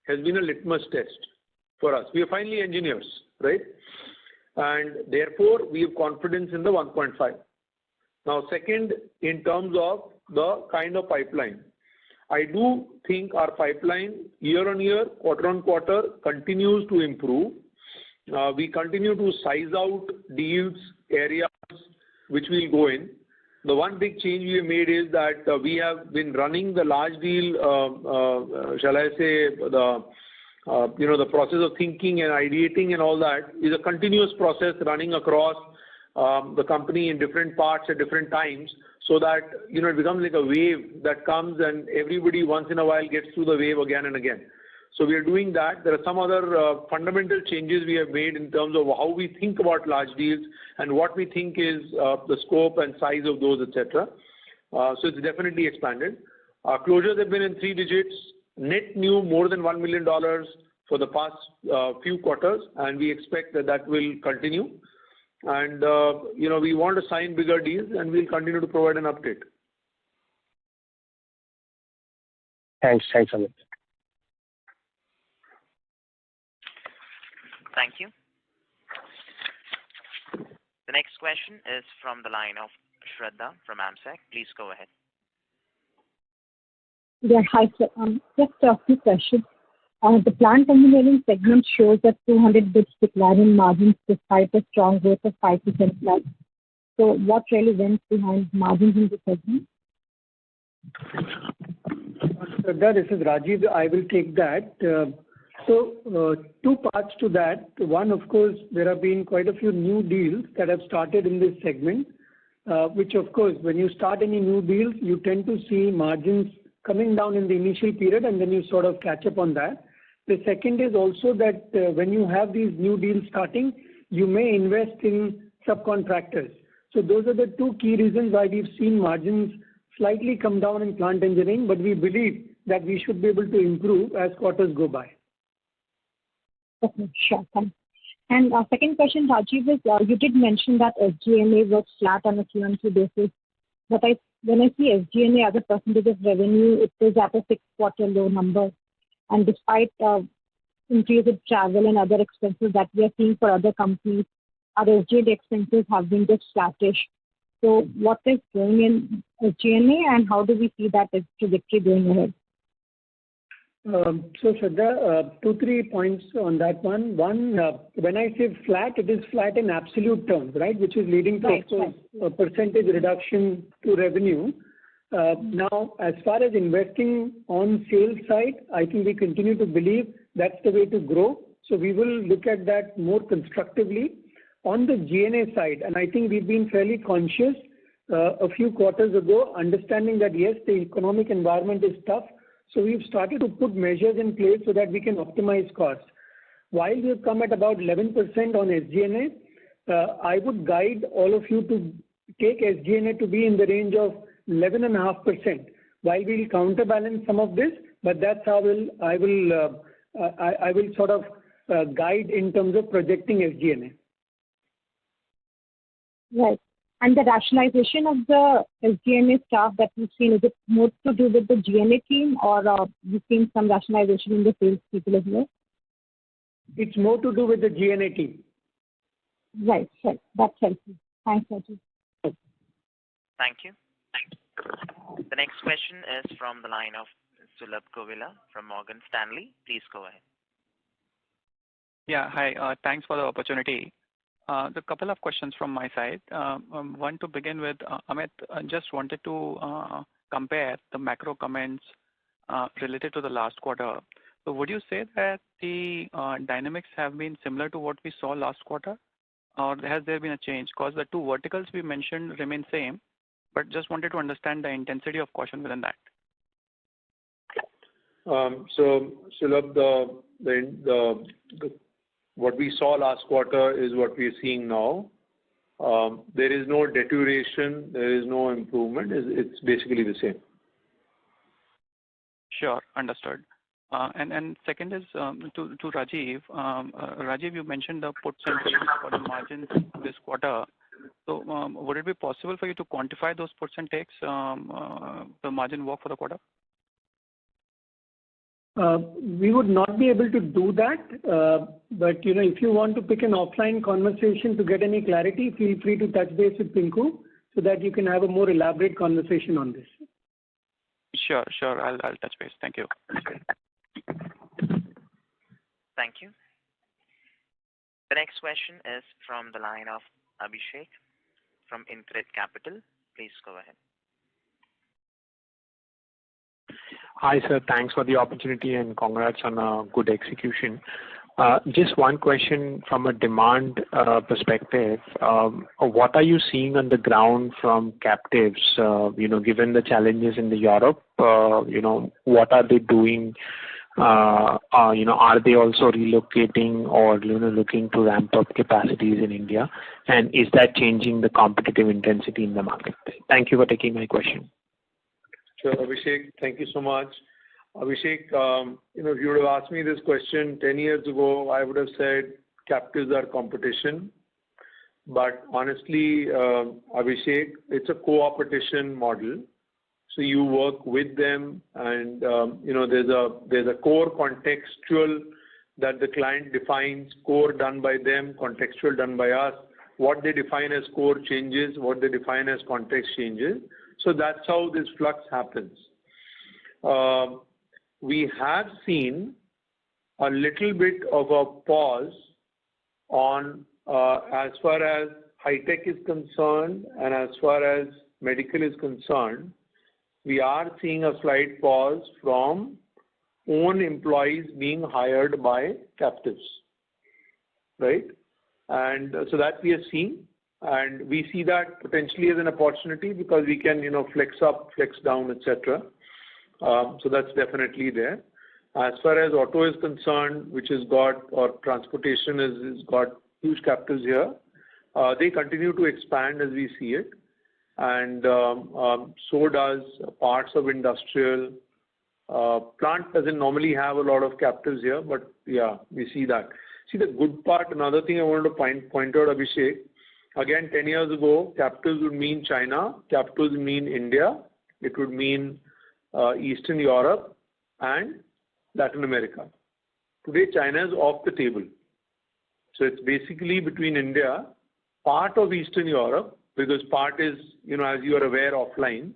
has been a litmus test for us. We are finally engineers, right? And therefore, we have confidence in the 1.5. Now, second, in terms of the kind of pipeline, I do think our pipeline year on year, quarter on quarter continues to improve. We continue to size out deals, areas which we'll go in. The one big change we have made is that we have been running the large deal, shall I say, the process of thinking and ideating and all that is a continuous process running across the company in different parts at different times, so that it becomes like a wave that comes and everybody once in a while gets through the wave again and again. So we are doing that. There are some other fundamental changes we have made in terms of how we think about large deals and what we think is the scope and size of those, etc. So it's definitely expanded. Our closures have been in 3 digits, net new more than $1 million for the past few quarters, and we expect that will continue. And we want to sign bigger deals, and we'll continue to provide an update. Thanks, Amit. Thank you. The next question is from the line of Shraddha from AMSEC. Please go ahead. Yeah, hi, sir. Just a few questions. The plant engineering segment shows that 200 bits decline in margins despite a strong growth of 5% plus. So what really went behind margins in the segment? Shraddha, this is Rajiv. I will take that. So 2 parts to that. One, of course, there have been quite a few new deals that have started in this segment, which, of course, when you start any new deals, you tend to see margins coming down in the initial period, and then you sort of catch up on that. The second is also that when you have these new deals starting, you may invest in subcontractors. So those are the 2 key reasons why we've seen margins slightly come down in plant engineering, but we believe that we should be able to improve as quarters go by. Okay, sure. Thanks. And second question, Rajiv, is you did mention that SG&A was flat on a Q-on-Q basis, but when I see SG&A as a percentage of revenue, it is at a 6-quarter low number. And despite increase in travel and other expenses that we are seeing for other companies, our SG&A expenses have been just flattish. So what is going in SG&A, and how do we see that trajectory going ahead? So, Shraddha, 2-3 points on that one. One, when I say flat, it is flat in absolute terms, right, which is leading to a percentage reduction to revenue. Now, as far as investing on sales side, I think we continue to believe that's the way to grow. So we will look at that more constructively. On the G&A side, and I think we've been fairly conscious a few quarters ago, understanding that, yes, the economic environment is tough. So we've started to put measures in place so that we can optimize costs. While we've come at about 11% on SG&A, I would guide all of you to take SG&A to be in the range of 11.5%. While we'll counterbalance some of this, but that's how I will sort of guide in terms of projecting SG&A. Right. And the rationalization of the SG&A staff that we've seen, is it more to do with the G&A team, or you've seen some rationalization in the sales people as well? It's more to do with the G&A team. Right. That's helpful. Thanks, Rajiv. Thank you. The next question is from the line of Sulabh Govila from Morgan Stanley. Please go ahead. Yeah, hi. Thanks for the opportunity. The couple of questions from my side. One to begin with, Amit, I just wanted to compare the macro comments related to the last quarter. So would you say that the dynamics have been similar to what we saw last quarter, or has there been a change? Because the two verticals we mentioned remain same, but just wanted to understand the intensity of caution within that. So Sulabh, what we saw last quarter is what we are seeing now. There is no deterioration, there is no improvement. It's basically the same. Sure, understood. And second is to Rajiv. Rajiv, you mentioned the puts and takes for the margins this quarter. So would it be possible for you to quantify those puts and takes, the margin walk for the quarter? We would not be able to do that, but if you want to pick an offline conversation to get any clarity, feel free to touch base with Pinku so that you can have a more elaborate conversation on this. Sure. I'll touch base. Thank you. Thank you. The next question is from the line of Abhishek from InCred Capital. Please go ahead. Hi, sir. Thanks for the opportunity and congrats on a good execution. Just one question from a demand perspective. What are you seeing on the ground from captives? Given the challenges in Europe, what are they doing? Are they also relocating or looking to ramp up capacities in India? And is that changing the competitive intensity in the market? Thank you for taking my question. Sure, Abhishek. Thank you so much. Abhishek, if you would have asked me this question 10 years ago, I would have said captives are competition. But honestly, Abhishek, it's a co-opetition model. So you work with them, and there's a core contextual that the client defines, core done by them, contextual done by us. What they define as core changes, what they define as context changes. So that's how this flux happens. We have seen a little bit of a pause on as far as high-tech is concerned and as far as medical is concerned. We are seeing a slight pause from own employees being hired by captives, right? And so that we are seeing. And we see that potentially as an opportunity because we can, flex up, flex down, etc. So that's definitely there. As far as auto is concerned, which has got, or transportation has got huge captives here, they continue to expand as we see it. And so does parts of industrial. Plant doesn't normally have a lot of captives here, but yeah, we see that. See, the good part, another thing I wanted to point out, Abhishek, again, 10 years ago, captives would mean China, captives would mean India, it would mean Eastern Europe and Latin America. Today, China is off the table. So it's basically between India, part of Eastern Europe, because part is, as you are aware, offline,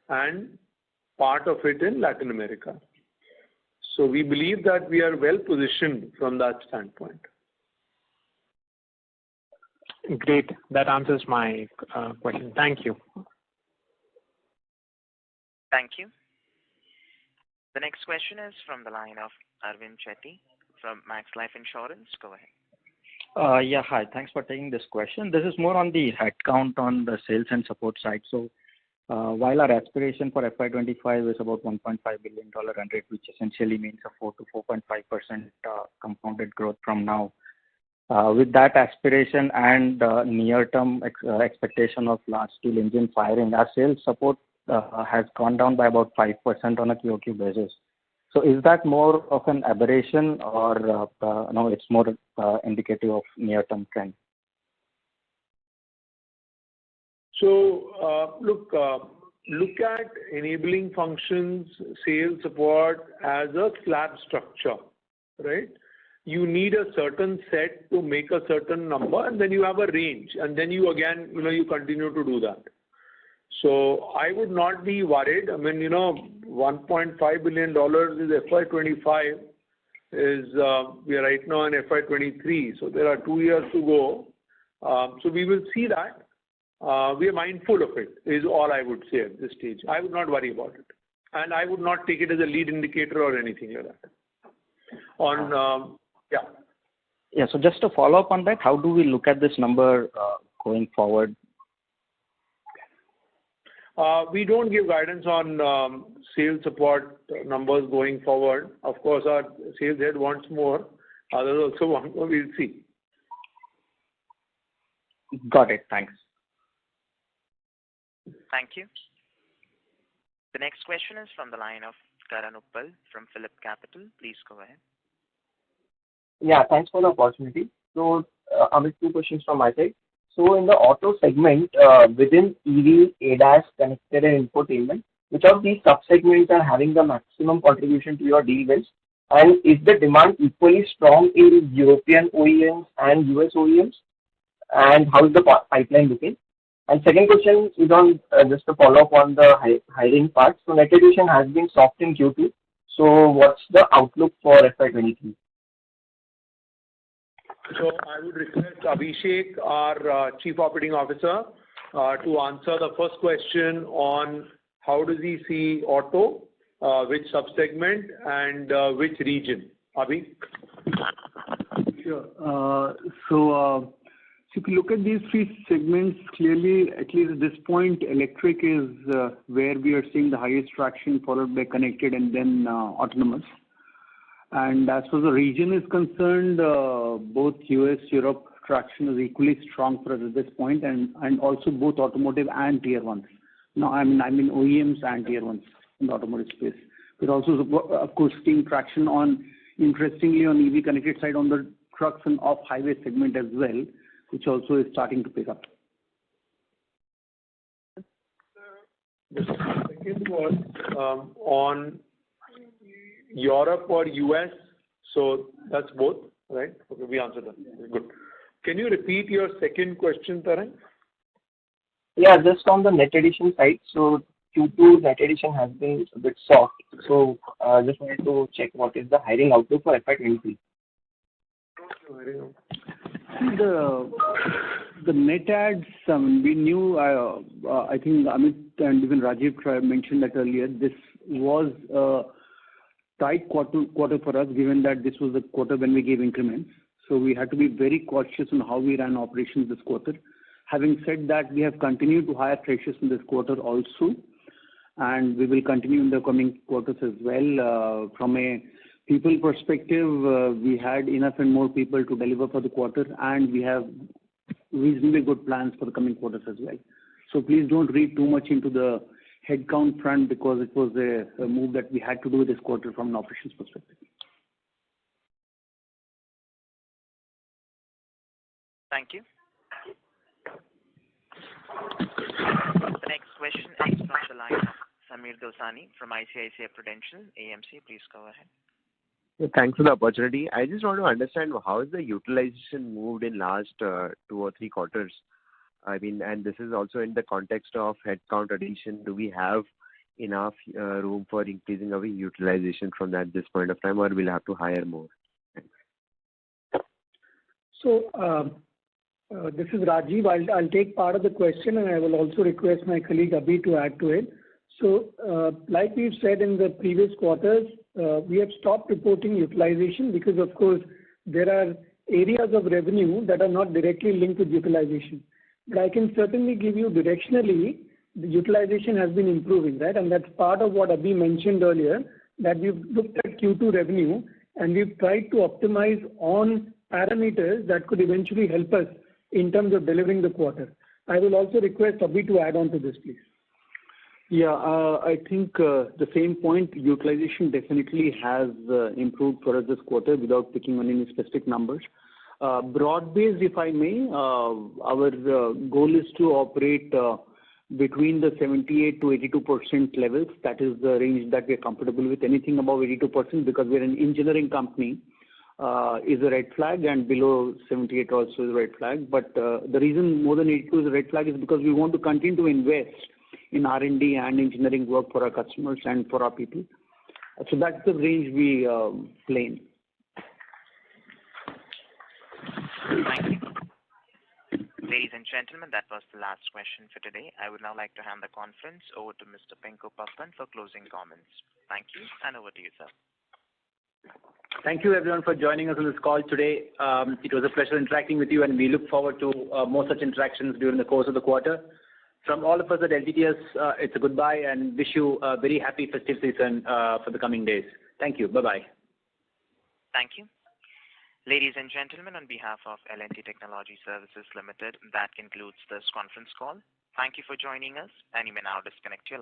and part of it in Latin America. So we believe that we are well positioned from that standpoint. Great. That answers my question. Thank you. Thank you. The next question is from the line of Arvind Chetty from Max Life Insurance. Go ahead. Yeah, hi. Thanks for taking this question. This is more on the headcount on the sales and support side. So while our aspiration for FY25 is about $1.5 billion run rate, which essentially means a 4 to 4.5% compounded growth from now. With that aspiration and near-term expectation of large steel engine firing, our sales support has gone down by about 5% on a QOQ basis. So is that more of an aberration or no, it's more indicative of near-term trend? So look at enabling functions, sales support as a slab structure, right? You need a certain set to make a certain number, and then you have a range, and then you again, you continue to do that. So I would not be worried. I mean, $1.5 billion is FY25. We are right now in FY23, so there are 2 years to go. So we will see that. We are mindful of it, is all I would say at this stage. I would not worry about it. And I would not take it as a lead indicator or anything like that. Yeah. So just to follow up on that, how do we look at this number going forward? We don't give guidance on sales support numbers going forward. Of course, our sales head wants more. Others also want more. We'll see. Got it. Thanks. Thank you. The next question is from the line of Karan Uppal from Phillip Capital. Please go ahead. Yeah, thanks for the opportunity. So, Amit, two questions from my side. So, in the auto segment, within EV, ADAS, connected and infotainment, which of these sub-segments are having the maximum contribution to your deal wins? And is the demand equally strong in European OEMs and US OEMs? And how is the pipeline looking? And second question is on just to follow up on the hiring part. So, net addition has been soft in Q2. So, what's the outlook for FY23? So I would request Abhishek, our Chief Operating Officer, to answer the first question on how does he see auto, which subsegment and which region. Abhi? Sure. So if you look at these three segments, clearly, at least at this point, electric is where we are seeing the highest traction, followed by connected and then autonomous. And as far as the region is concerned, both US, Europe traction is equally strong for us at this point, and also both automotive and tier ones. No, I mean OEMs and tier ones in the automotive space. We're also, of course, seeing traction interestingly, on EV connected side on the trucks and off-highway segment as well, which also is starting to pick up. The second was on Europe or US, so that's both, right? Okay, we answered that. Good. Can you repeat your second question, Tarang? Yeah, just on the net addition side. So Q2 net addition has been a bit soft. So just wanted to check what is the hiring outlook for FY23. The net adds, we knew, I think Amit and even Rajiv mentioned that earlier, this was tight quarter for us, given that this was the quarter when we gave increments. So we had to be very cautious on how we ran operations this quarter. Having said that, we have continued to hire freshers in this quarter also, and we will continue in the coming quarters as well. From a people perspective, we had enough and more people to deliver for the quarter, and we have reasonably good plans for the coming quarters as well. So please don't read too much into the headcount front, because it was a move that we had to do this quarter from an operations perspective. Thank you. The next question is from the line of Sameer Dosani from ICICI Prudential AMC. Please go ahead. Yeah, thanks for the opportunity. I just want to understand how is the utilization moved in last 2 or 3 quarters. I mean, and this is also in the context of headcount addition. Do we have enough room for increasing our utilization from that at this point of time, or we'll have to hire more? So this is Rajiv. I'll take part of the question, and I will also request my colleague Abhi to add to it. So like we've said in the previous quarters, we have stopped reporting utilization because, of course, there are areas of revenue that are not directly linked with utilization. But I can certainly give you directionally, the utilization has been improving, right? And that's part of what Abhi mentioned earlier, that we've looked at Q2 revenue and we've tried to optimize on parameters that could eventually help us in terms of delivering the quarter. I will also request Abhi to add on to this, please. Yeah, I think the same point, utilization definitely has improved for us this quarter without picking on any specific numbers. Broad-based, if I may, our goal is to operate between the 78 to 82% levels. That is the range that we are comfortable with. Anything above 82%, because we are an engineering company, is a red flag, and below 78 also is a red flag. But the reason more than 82 is a red flag is because we want to continue to invest in R&D and engineering work for our customers and for our people. So that's the range we play in. Thank you. Ladies and gentlemen, that was the last question for today. I would now like to hand the conference over to Mr. Pinku Pappan for closing comments. Thank you, and over to you, sir. Thank you everyone for joining us on this call today. It was a pleasure interacting with you, and we look forward to more such interactions during the course of the quarter. From all of us at LTTS, it's a goodbye and wish you a very happy festive season for the coming days. Thank you. Bye-bye. Thank you. Ladies and gentlemen, on behalf of L&T Technology Services Limited, that concludes this conference call. Thank you for joining us, and you may now disconnect your line.